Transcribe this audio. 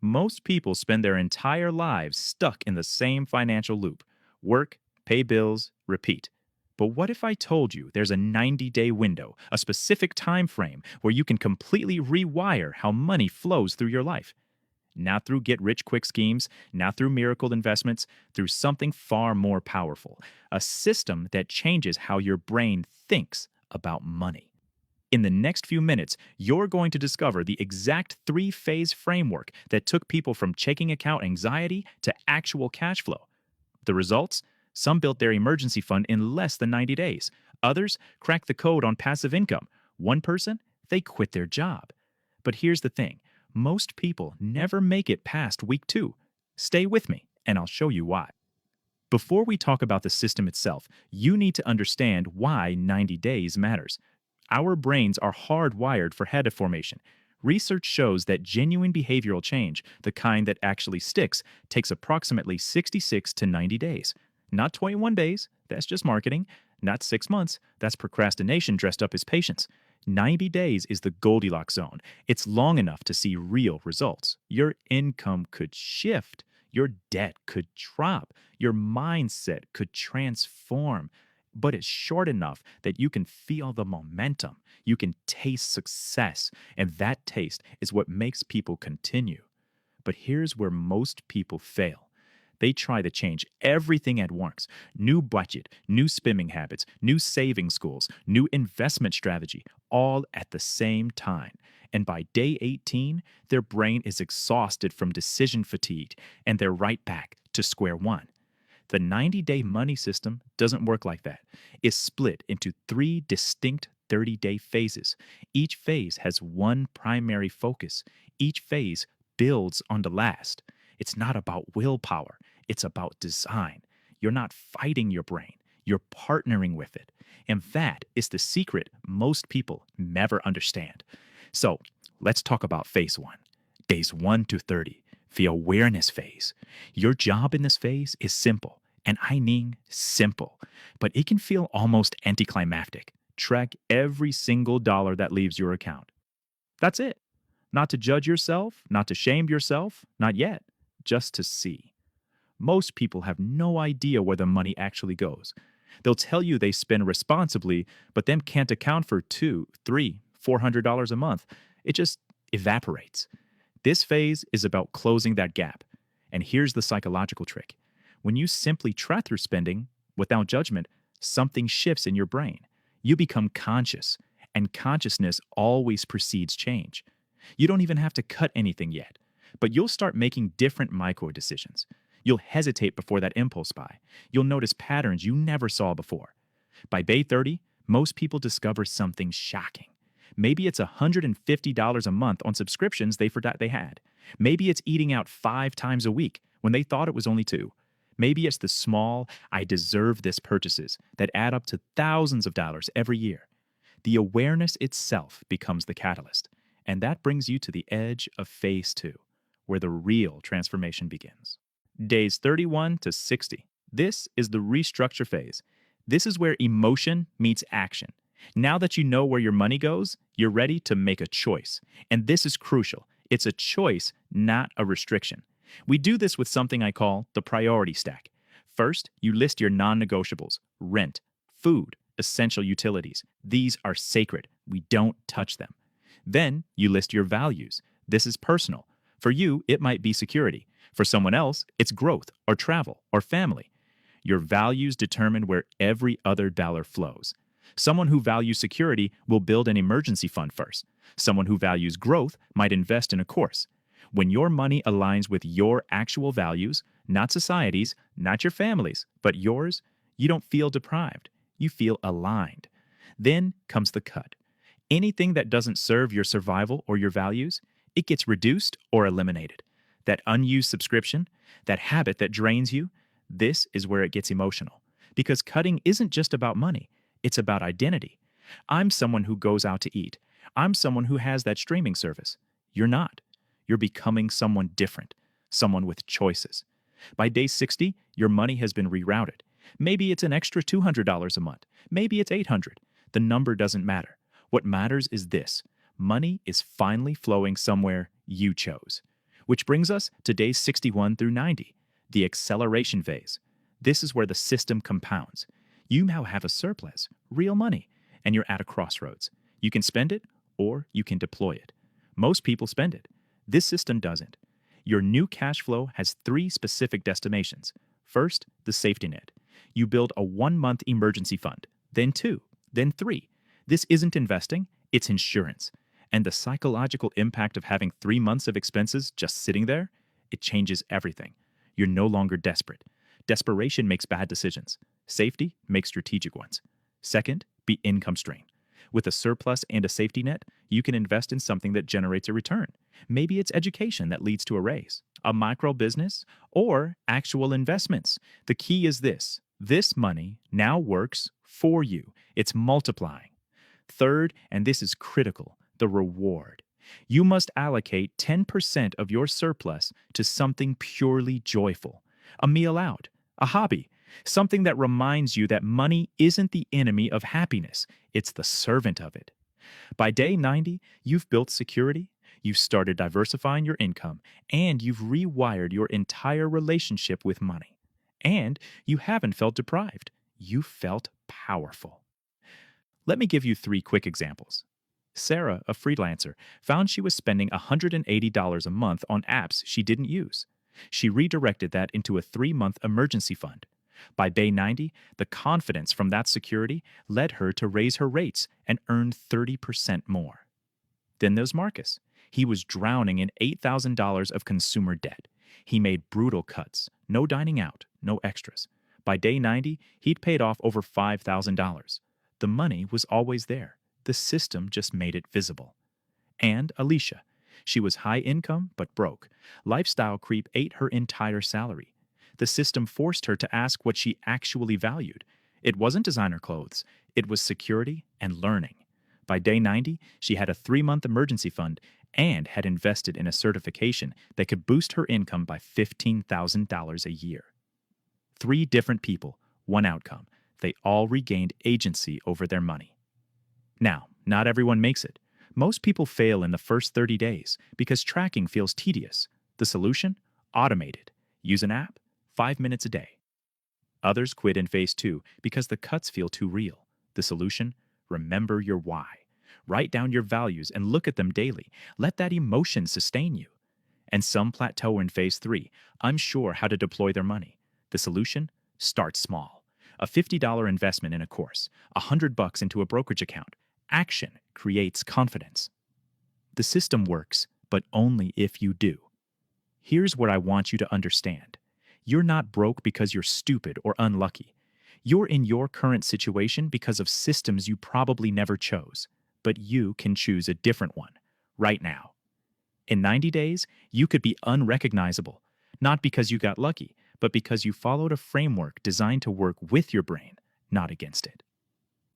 Most people spend their entire lives stuck in the same financial loop: work, pay bills, repeat. But what if I told you there's a 90-day window, a specific time frame where you can completely rewire how money flows through your life? Not through get rich quick schemes, not through miracle investments, through something far more powerful: a system that changes how your brain thinks about money. In the next few minutes, you're going to discover the exact three-phase framework that took people from checking account anxiety to actual cash flow. The results? Some built their emergency fund in less than 90 days. Others cracked the code on passive income. One person, they quit their job. But here's the thing: most people never make it past week 2. Stay with me, and I'll show you why. Before we talk about the system itself, you need to understand why 90 days matters. Our brains are hardwired for habit formation. Research shows that genuine behavioral change, the kind that actually sticks, takes approximately 66 to 90 days. Not 21 days, that's just marketing. Not 6 months, that's procrastination dressed up as patience. 90 days is the Goldilocks zone. It's long enough to see real results. Your income could shift. Your debt could drop. Your mindset could transform. But it's short enough that you can feel the momentum. You can taste success. And that taste is what makes people continue. But here's where most people fail. They try to change everything at once: new budget, new spending habits, new saving goals, new investment strategy, all at the same time. And by day 18, their brain is exhausted from decision fatigue, and they're right back to square one. The 90-day money system doesn't work like that. It's split into 3 distinct 30-day phases. Each phase has one primary focus. Each phase builds on the last. It's not about willpower. It's about design. You're not fighting your brain. You're partnering with it. And that is the secret most people never understand. So let's talk about phase 1. Days 1 to 30. The awareness phase. Your job in this phase is simple, and I mean simple, but it can feel almost anticlimactic. Track every single dollar that leaves your account. That's it. Not to judge yourself, not to shame yourself, not yet, just to see. Most people have no idea where the money actually goes. They'll tell you they spend responsibly, but then can't account for $200, $300, $400 a month. It just evaporates. This phase is about closing that gap. And here's the psychological trick. When you simply track your spending without judgment, something shifts in your brain. You become conscious, and consciousness always precedes change. You don't even have to cut anything yet, but you'll start making different micro decisions. You'll hesitate before that impulse buy. You'll notice patterns you never saw before. By day 30, most people discover something shocking. Maybe it's $150 a month on subscriptions they forgot they had. Maybe it's eating out 5 times a week when they thought it was only 2. Maybe it's the small, I deserve this purchases that add up to thousands of dollars every year. The awareness itself becomes the catalyst. And that brings you to the edge of phase 2, where the real transformation begins. Days 31 to 60. This is the restructure phase. This is where emotion meets action. Now that you know where your money goes, you're ready to make a choice. And this is crucial. It's a choice, not a restriction. We do this with something I call the priority stack. First, you list your non-negotiables: rent, food, essential utilities. These are sacred. We don't touch them. Then you list your values. This is personal. For you, it might be security. For someone else, it's growth or travel or family. Your values determine where every other dollar flows. Someone who values security will build an emergency fund first. Someone who values growth might invest in a course. When your money aligns with your actual values, not society's, not your family's, but yours, you don't feel deprived. You feel aligned. Then comes the cut. Anything that doesn't serve your survival or your values, it gets reduced or eliminated. That unused subscription, that habit that drains you, this is where it gets emotional. Because cutting isn't just about money. It's about identity. I'm someone who goes out to eat. I'm someone who has that streaming service. You're not. You're becoming someone different, someone with choices. By day 60, your money has been rerouted. Maybe it's an extra $200 a month. Maybe it's $800. The number doesn't matter. What matters is this: money is finally flowing somewhere you chose. Which brings us to days 61 through 90, the acceleration phase. This is where the system compounds. You now have a surplus, real money, and you're at a crossroads. You can spend it or you can deploy it. Most people spend it. This system doesn't. Your new cash flow has three specific destinations. First, the safety net. You build a 1-month emergency fund, then 2, then 3. This isn't investing, it's insurance. And the psychological impact of having 3 months of expenses just sitting there, it changes everything. You're no longer desperate. Desperation makes bad decisions. Safety makes strategic ones. Second, be income stream. With a surplus and a safety net, you can invest in something that generates a return. Maybe it's education that leads to a raise, a micro business, or actual investments. The key is this money now works for you. It's multiplying. Third, and this is critical, the reward. You must allocate 10% of your surplus to something purely joyful. A meal out, a hobby, something that reminds you that money isn't the enemy of happiness, it's the servant of it. By day 90, you've built security, you've started diversifying your income, and you've rewired your entire relationship with money. And you haven't felt deprived. You felt powerful. Let me give you 3 quick examples. Sarah, a freelancer, found she was spending $180 a month on apps she didn't use. She redirected that into a 3-month emergency fund. By day 90, the confidence from that security led her to raise her rates and earn 30% more. Then there's Marcus. He was drowning in $8,000 of consumer debt. He made brutal cuts, no dining out, no extras. By day 90, he'd paid off over $5,000. The money was always there. The system just made it visible. And Alicia. She was high income but broke. Lifestyle creep ate her entire salary. The system forced her to ask what she actually valued. It wasn't designer clothes. It was security and learning. By day 90, she had a 3-month emergency fund and had invested in a certification that could boost her income by $15,000 a year. 3 different people, 1 outcome. They all regained agency over their money. Now, not everyone makes it. Most people fail in the first 30 days because tracking feels tedious. The solution? Automate it. Use an app. 5 minutes a day. Others quit in phase 2 because the cuts feel too real. The solution? Remember your why. Write down your values and look at them daily. Let that emotion sustain you. And some plateau in phase 3, unsure how to deploy their money. The solution? Start small. A $50 investment in a course, $100 into a brokerage account. Action creates confidence. The system works, but only if you do. Here's what I want you to understand. You're not broke because you're stupid or unlucky. You're in your current situation because of systems you probably never chose, but you can choose a different one right now. In 90 days, you could be unrecognizable, not because you got lucky, but because you followed a framework designed to work with your brain, not against it.